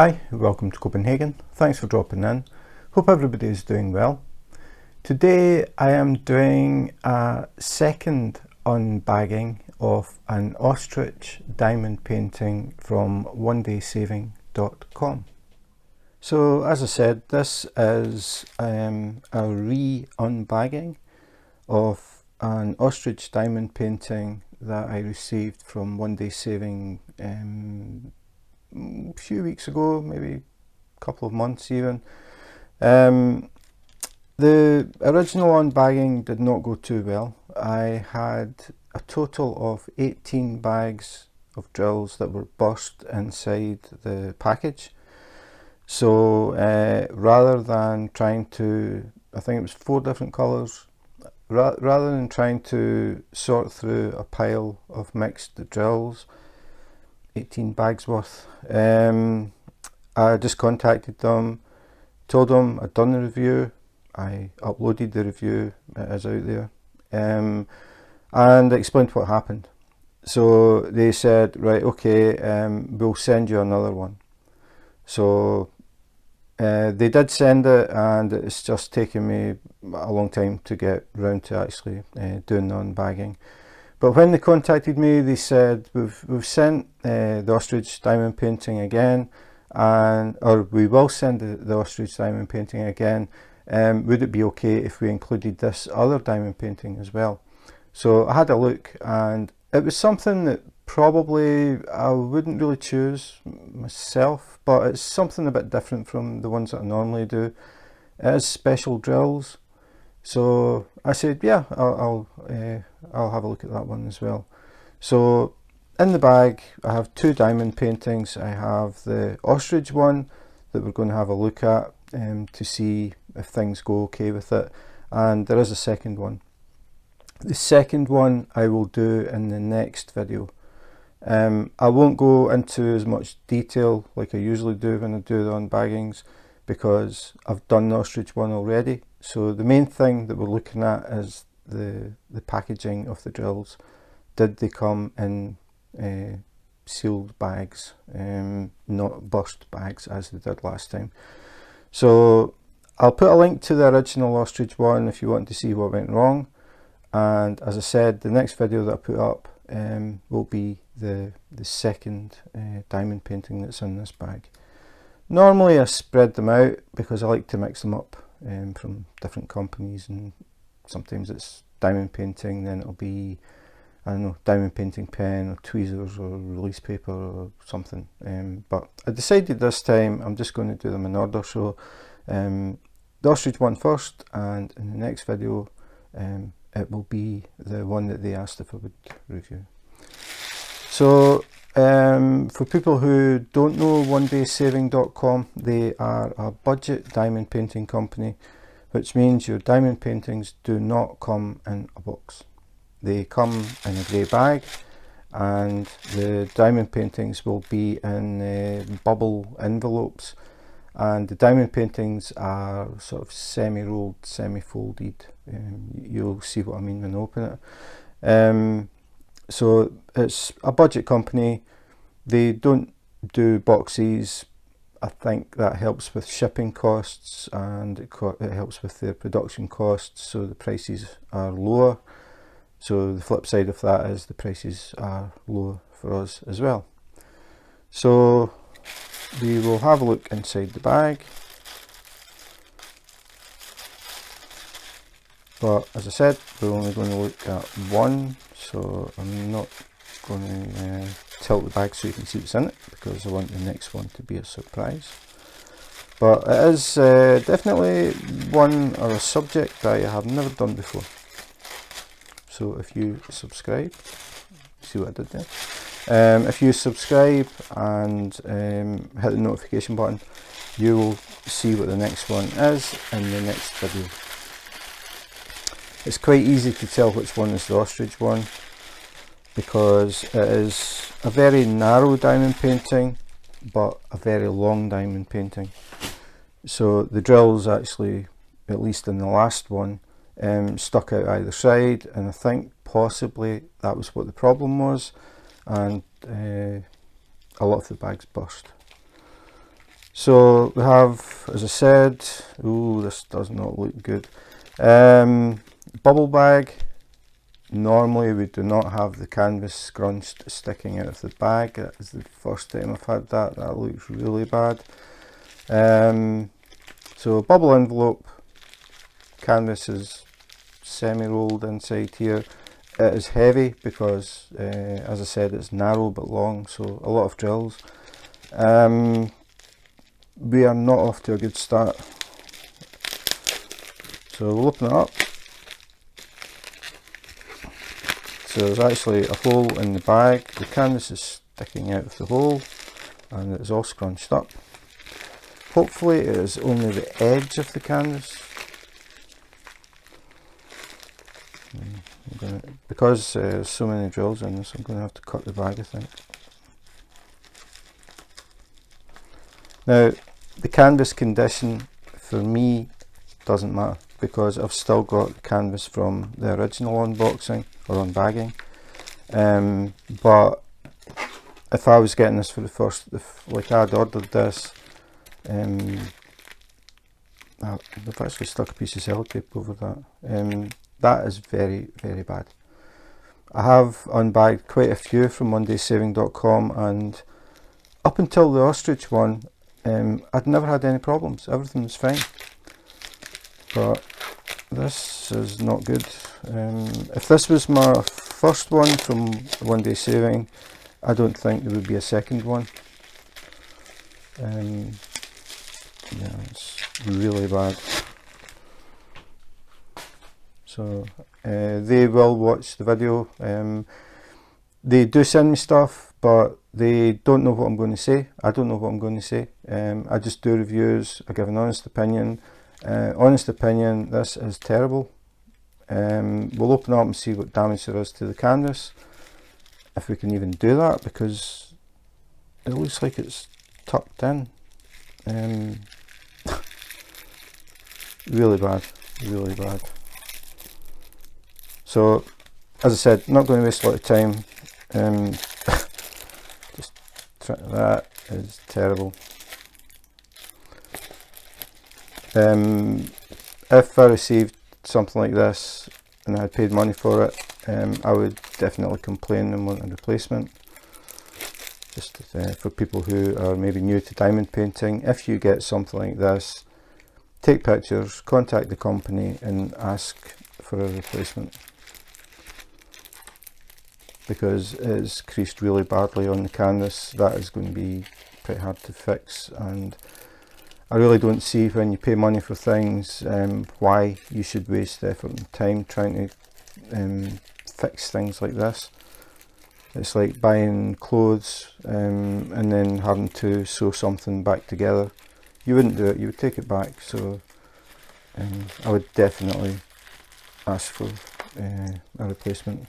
Hi, welcome to Copenhagen. Thanks for dropping in. Hope everybody is doing well. Today I am doing a second unbagging of an ostrich diamond painting from Onedaysaving.com. So as I said, this is a re-unbagging of an ostrich diamond painting that I received from Onedaysaving a few weeks ago, maybe a couple of months even. The original unbagging did not go too well. I had a total of 18 bags of drills that were burst inside the package. So rather than trying to, I think it was 4 different colours, rather than trying to sort through a pile of mixed drills, 18 bags worth, I just contacted them, told them I'd done the review, I uploaded the review, it is out there, and explained what happened. So they said, right, okay, we'll send you another one. So they did send it, and it's just taken me a long time to get round to actually doing the unbagging. But when they contacted me, they said, we've sent the ostrich diamond painting again, or we will send the ostrich diamond painting again. Would it be okay if we included this other diamond painting as well? So I had a look, and it was something that probably I wouldn't really choose myself, but it's something a bit different from the ones that I normally do. It is special drills. So I said, yeah, I'll have a look at that one as well. So in the bag I have 2 diamond paintings. I have the ostrich one that we're going to have a look at to see if things go okay with it, and there is a second one. The second one I will do in the next video. I won't go into as much detail like I usually do when I do the unbaggings, because I've done the ostrich one already. So the main thing that we're looking at is the packaging of the drills. Did they come in sealed bags, not burst bags as they did last time? So I'll put a link to the original ostrich one if you want to see what went wrong. And as I said, the next video that I put up will be the second diamond painting that's in this bag. Normally I spread them out because I like to mix them up from different companies, and sometimes it's diamond painting, then it'll be, I don't know, diamond painting pen or tweezers or release paper or something. But I decided this time I'm just going to do them in order. So the ostrich one first, and in the next video it will be the one that they asked if I would review. So for people who don't know Onedaysaving.com, they are a budget diamond painting company, which means your diamond paintings do not come in a box. They come in a grey bag, and the diamond paintings will be in bubble envelopes, and the diamond paintings are sort of semi-rolled, semi-folded. You'll see what I mean when I open it. So it's a budget company. They don't do boxes. I think that helps with shipping costs, and it helps with their production costs, so the prices are lower. So the flip side of that is the prices are lower for us as well. So we will have a look inside the bag. But as I said, we're only going to look at one, so I'm not going to tilt the bag so you can see what's in it, because I want the next one to be a surprise. But it is definitely one or a subject that I have never done before. So if you subscribe, see what I did there? If you subscribe and hit the notification button, you will see what the next one is in the next video. It's quite easy to tell which one is the ostrich one, because it is a very narrow diamond painting but a very long diamond painting. So the drills actually, at least in the last one, stuck out either side, and I think possibly that was what the problem was, and a lot of the bags burst. So we have, as I said, ooh, this does not look good. Bubble bag. Normally we do not have the canvas scrunched sticking out of the bag. That is the first time I've had that. That looks really bad. So bubble envelope, canvas is semi-rolled inside here. It is heavy because, as I said, it's narrow but long, so a lot of drills. We are not off to a good start. So we'll open it up. So there's actually a hole in the bag. The canvas is sticking out of the hole and it is all scrunched up. Hopefully it is only the edge of the canvas. Because there's so many drills in this, I'm going to have to cut the bag, I think. Now, the canvas condition for me doesn't matter because I've still got the canvas from the original unboxing or unbagging. But if I was getting this for the first, like I'd ordered this, I've actually stuck a piece of sellotape over that. That is very, very bad. I have unbagged quite a few from Onedaysaving.com, and up until the Ostrich one, I'd never had any problems. Everything was fine. But this is not good. If this was my first one from Onedaysaving, I don't think there would be a second one. Yeah, it's really bad. So they will watch the video. They do send me stuff, but they don't know what I'm going to say. I don't know what I'm going to say. I just do reviews. I give an honest opinion. Honest opinion, this is terrible. We'll open up and see what damage there is to the canvas, if we can even do that, because it looks like it's tucked in. Really bad, really bad. So, as I said, not going to waste a lot of time. Just that is terrible. If I received something like this and I had paid money for it, I would definitely complain and want a replacement. Just for people who are maybe new to diamond painting, if you get something like this, take pictures, contact the company and ask for a replacement, because it is creased really badly on the canvas. That is going to be pretty hard to fix, and I really don't see, when you pay money for things, why you should waste effort and time trying to fix things like this. It's like buying clothes and then having to sew something back together. You wouldn't do it, you would take it back. So I would definitely ask for a replacement.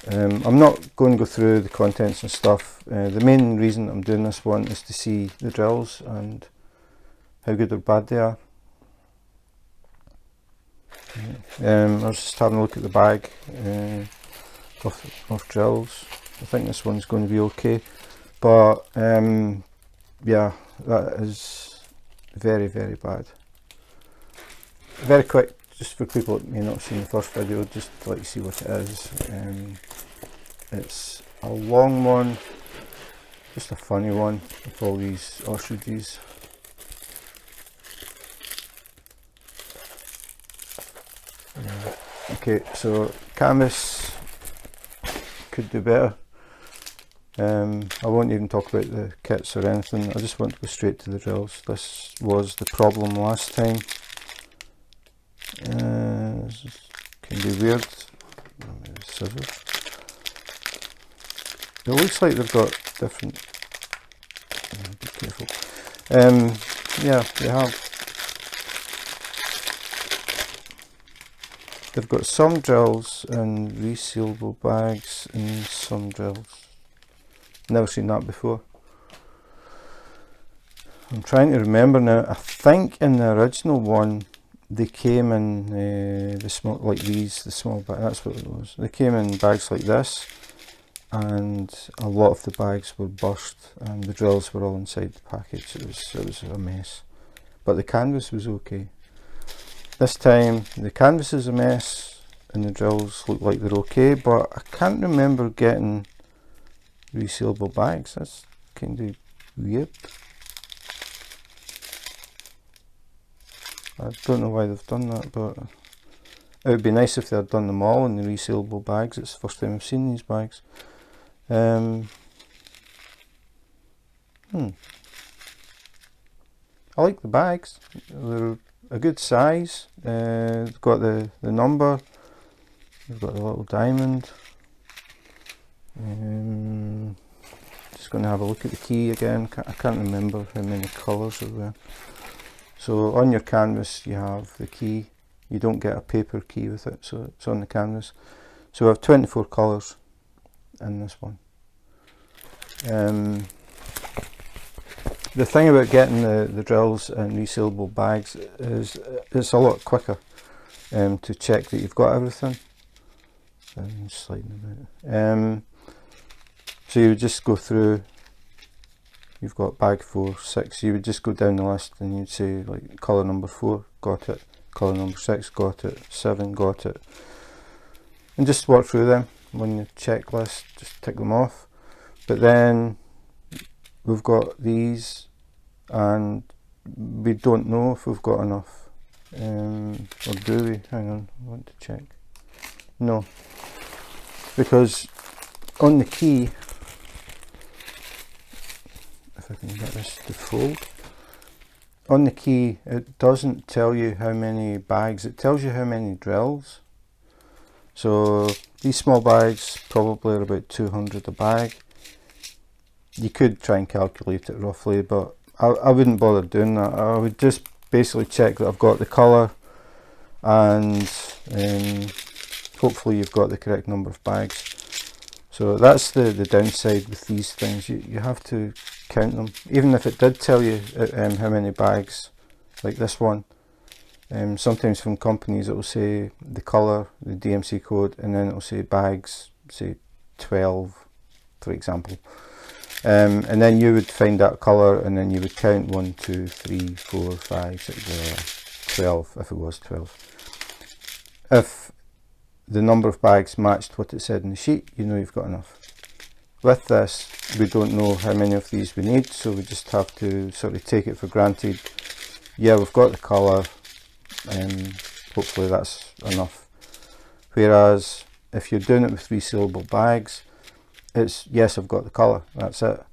I'm not going to go through the contents and stuff. The main reason I'm doing this one is to see the drills and how good or bad they are. I was just having a look at the bag of drills. I think this one's going to be okay, but yeah, that is very, very bad. Very quick, just for people that may not have seen the first video, just to let you see what it is. It's a long one, just a funny one with all these ostriches. Okay, so canvas could do better. I won't even talk about the kits or anything. I just want to go straight to the drills. This was the problem last time. This can be weird. Scissors. It looks like they've got different. Be careful. Yeah, they have. They've got some drills in resealable bags and some drills. Never seen that before. I'm trying to remember now. I think in the original one they came in the small, like these, the small bag. That's what it was. They came in bags like this, and a lot of the bags were burst, and the drills were all inside the package. It was a mess, but the canvas was okay. This time the canvas is a mess and the drills look like they're okay, but I can't remember getting resealable bags. That's kind of weird. I don't know why they've done that, but it would be nice if they had done them all in the resealable bags. It's the first time I've seen these bags. I like the bags. They're a good size. They've got the number. They've got the little diamond. Just going to have a look at the key again. I can't remember how many colours are there. So on your canvas you have the key. You don't get a paper key with it, so it's on the canvas. So we have 24 colours in this one. The thing about getting the drills in resealable bags is it's a lot quicker to check that you've got everything. Sliding about. So you would just go through. You've got bag 4, 6. You would just go down the list and you'd say like colour number 4, got it. Colour number 6, got it. 7, got it. And just work through them on your checklist. Just tick them off. But then we've got these, and we don't know if we've got enough, or do we? Hang on, I want to check. No, because on the key, if I can get this to fold, on the key it doesn't tell you how many bags, it tells you how many drills. So these small bags probably are about 200 a bag. You could try and calculate it roughly, but I wouldn't bother doing that. I would just basically check that I've got the colour, and hopefully you've got the correct number of bags. So that's the downside with these things. You have to count them. Even if it did tell you how many bags, like this one, sometimes from companies it will say the colour, the DMC code, and then it will say bags, say 12 for example. And then you would find that colour, and then you would count 1, 2, 3, 4, 5, 6, 12 if it was 12. If the number of bags matched what it said in the sheet, you know you've got enough. With this, we don't know how many of these we need, so we just have to sort of take it for granted. Yeah, we've got the colour, and hopefully that's enough. Whereas if you're doing it with resealable bags, it's yes, I've got the colour, that's it.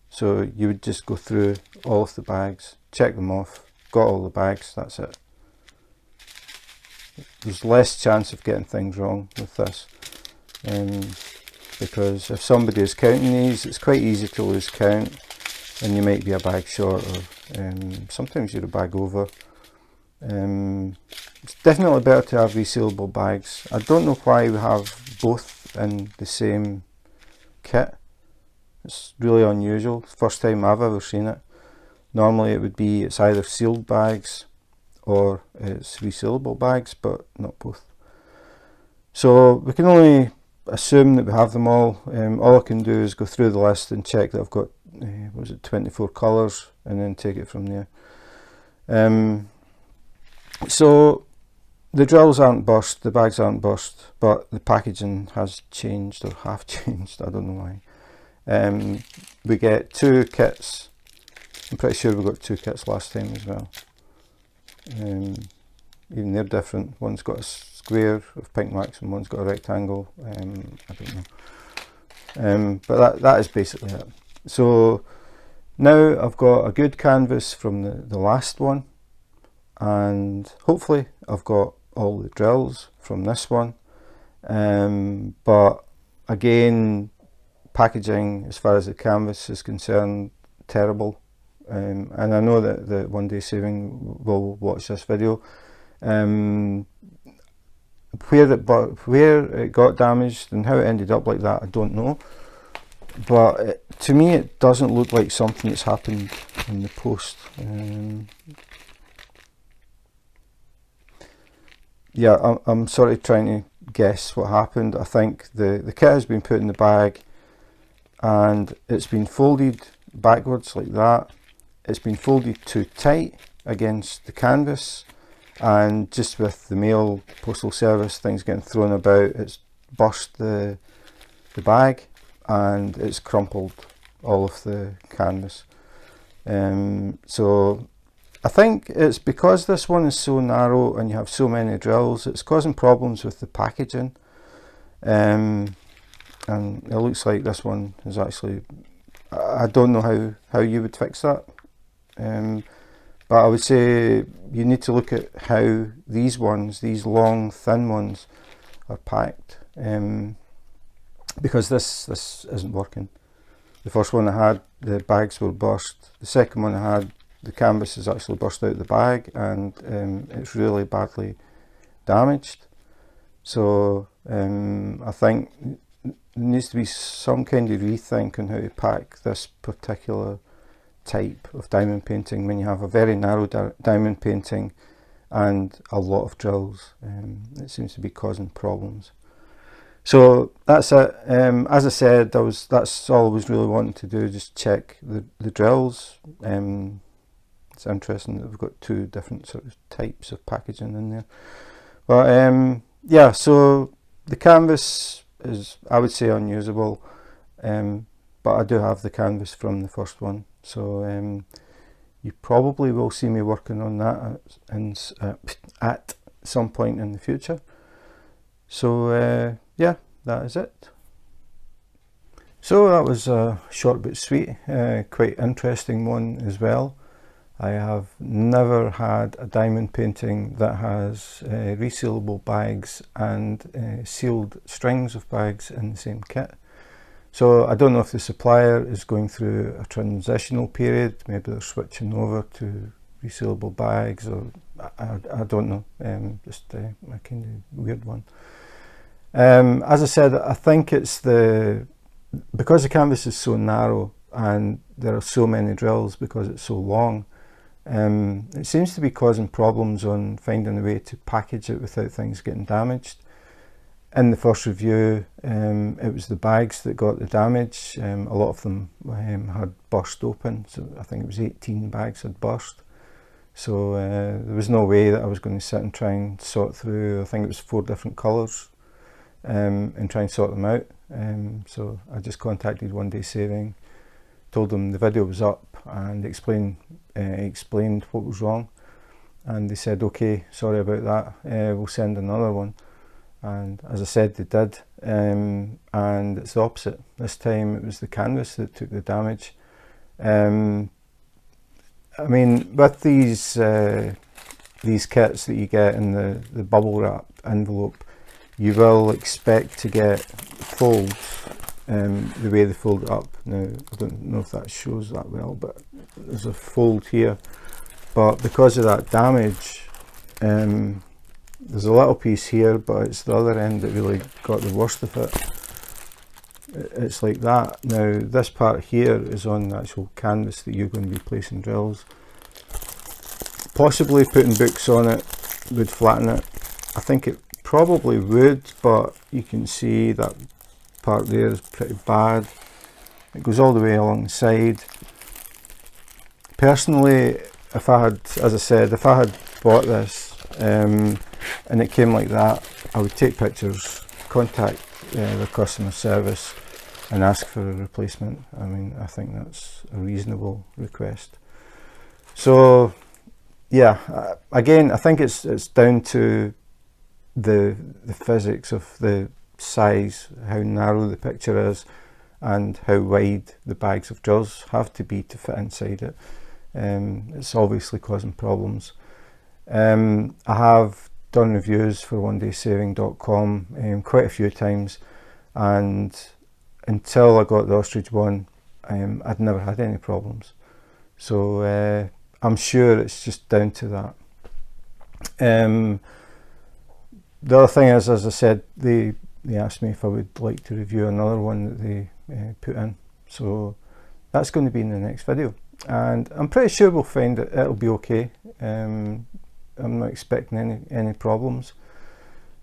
So you would just go through all of the bags, check them off, got all the bags, that's it. There's less chance of getting things wrong with this, because if somebody is counting these, it's quite easy to lose count, and you might be a bag short, or sometimes you're a bag over. It's definitely better to have resealable bags. I don't know why we have both in the same kit. It's really unusual. First time I've ever seen it. Normally it would be it's either sealed bags or it's resealable bags, but not both. So we can only assume that we have them all. All I can do is go through the list and check that I've got 24 colours, and then take it from there. So the drills aren't burst, the bags aren't burst, but the packaging has changed, or half changed, I don't know why. We get 2 kits. I'm pretty sure we got 2 kits last time as well. Even they're different. One's got a square of pink wax and one's got a rectangle. I don't know. But that is basically it. So now I've got a good canvas from the last one, and hopefully I've got all the drills from this one, but again, packaging as far as the canvas is concerned, terrible. And I know that the Onedaysaving will watch this video. Where it got damaged and how it ended up like that, I don't know, but to me it doesn't look like something that's happened in the post. Yeah, I'm sort of trying to guess what happened. I think the kit has been put in the bag, and it's been folded backwards like that. It's been folded too tight against the canvas, and just with the mail postal service things getting thrown about, it's burst the bag and it's crumpled all of the canvas. So I think it's because this one is so narrow and you have so many drills, it's causing problems with the packaging. And it looks like this one is actually, I don't know how you would fix that. But I would say you need to look at how these ones, these long thin ones, are packed, because this isn't working. The first one I had, the bags were burst. The second one I had, the canvas is actually burst out of the bag, and it's really badly damaged. So I think there needs to be some kind of rethink on how to pack this particular type of diamond painting when you have a very narrow diamond painting and a lot of drills. It seems to be causing problems. So that's it. As I said, that's all I was really wanting to do, just check the drills. It's interesting that we've got two different sort of types of packaging in there. But yeah, so the canvas is, I would say, unusable, but I do have the canvas from the first one, so you probably will see me working on that at some point in the future. So yeah, that is it. So that was a short but sweet, quite interesting one as well. I have never had a diamond painting that has resealable bags and sealed strings of bags in the same kit. So I don't know if the supplier is going through a transitional period, maybe they're switching over to resealable bags, or I don't know, just a kind of weird one. As I said, I think it's because the canvas is so narrow and there are so many drills because it's so long, it seems to be causing problems on finding a way to package it without things getting damaged. In the first review, it was the bags that got the damage. A lot of them had burst open, so I think it was 18 bags had burst. So there was no way that I was going to sit and try and sort through, I think it was 4 different colours, and try and sort them out. So I just contacted Onedaysaving, told them the video was up, and explained what was wrong, and they said, okay, sorry about that, we'll send another one. And as I said, they did, and it's the opposite. This time it was the canvas that took the damage. I mean, with these kits that you get in the bubble wrap envelope, you will expect to get folds the way they fold it up. Now, I don't know if that shows that well, but there's a fold here. But because of that damage, there's a little piece here, but it's the other end that really got the worst of it. It's like that. Now, this part here is on the actual canvas that you're going to be placing drills. Possibly putting books on it would flatten it. I think it probably would, but you can see that part there is pretty bad. It goes all the way along the side. Personally, if I had, as I said, if I had bought this and it came like that, I would take pictures, contact the customer service and ask for a replacement. I mean, I think that's a reasonable request. So yeah, again, I think it's down to the physics of the size, how narrow the picture is, and how wide the bags of drills have to be to fit inside it. It's obviously causing problems. I have done reviews for Onedaysaving.com quite a few times, and until I got the Ostrich one, I'd never had any problems. So I'm sure it's just down to that. The other thing is, as I said, they asked me if I would like to review another one that they put in. So that's going to be in the next video, and I'm pretty sure we'll find it'll be okay. I'm not expecting any problems.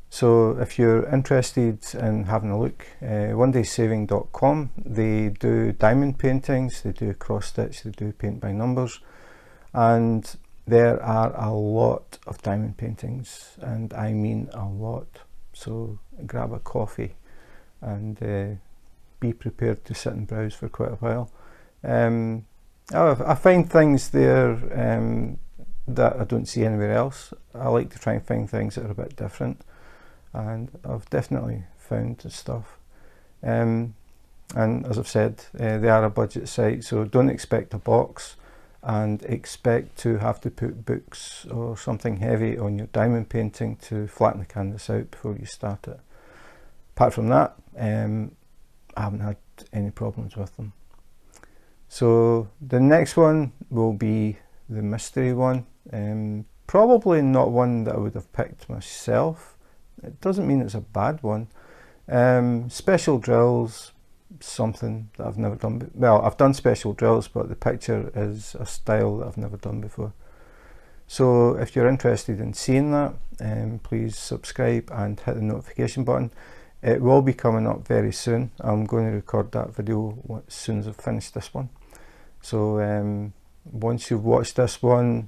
So if you're interested in having a look, onedaysaving.com, they do diamond paintings, they do cross stitch, they do paint by numbers, and there are a lot of diamond paintings, and I mean a lot. So grab a coffee and be prepared to sit and browse for quite a while. I find things there that I don't see anywhere else. I like to try and find things that are a bit different, and I've definitely found stuff. And as I've said, they are a budget site, so don't expect a box and expect to have to put books or something heavy on your diamond painting to flatten the canvas out before you start it. Apart from that, I haven't had any problems with them. So the next one will be the mystery one. Probably not one that I would have picked myself. It doesn't mean it's a bad one. Special drills, something that I've never done. Well, I've done special drills, but the picture is a style that I've never done before. So if you're interested in seeing that, please subscribe and hit the notification button. It will be coming up very soon. I'm going to record that video as soon as I've finished this one. So once you've watched this one,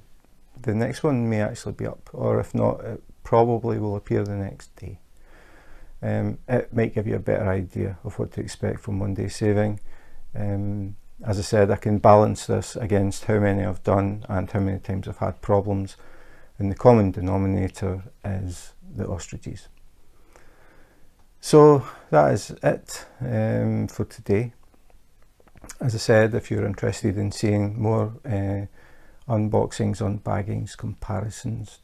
the next one may actually be up, or if not, it probably will appear the next day. It might give you a better idea of what to expect from Onedaysaving. As I said, I can balance this against how many I've done and how many times I've had problems, and the common denominator is the ostriches. So that is it for today. As I said, if you're interested in seeing more unboxings, unbaggings, comparisons,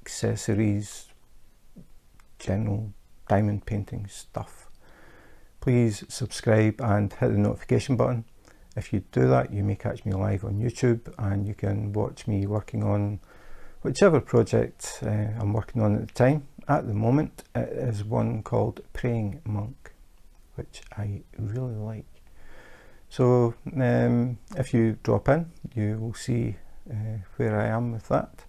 accessories, general diamond painting stuff, please subscribe and hit the notification button. If you do that, you may catch me live on YouTube, and you can watch me working on whichever project I'm working on at the time. At the moment, it is one called Praying Monk, which I really like. So if you drop in, you will see where I am with that.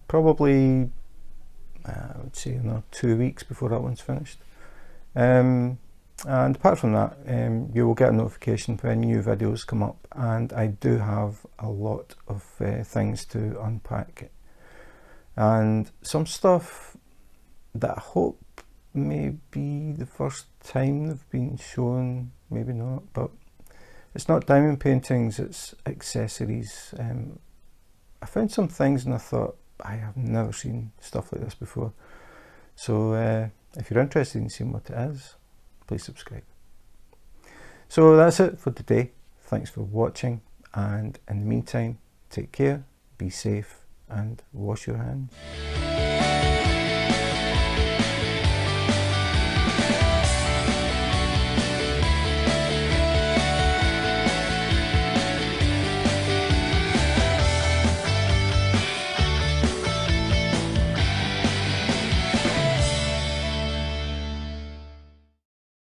Probably I would say another 2 weeks before that one's finished. And apart from that, you will get a notification when new videos come up, and I do have a lot of things to unpack, and some stuff that I hope may be the first time they've been shown, maybe not, but it's not diamond paintings, it's accessories. I found some things and I thought, I have never seen stuff like this before. So if you're interested in seeing what it is, please subscribe. So that's it for today. Thanks for watching, and in the meantime, take care, be safe, and wash your hands.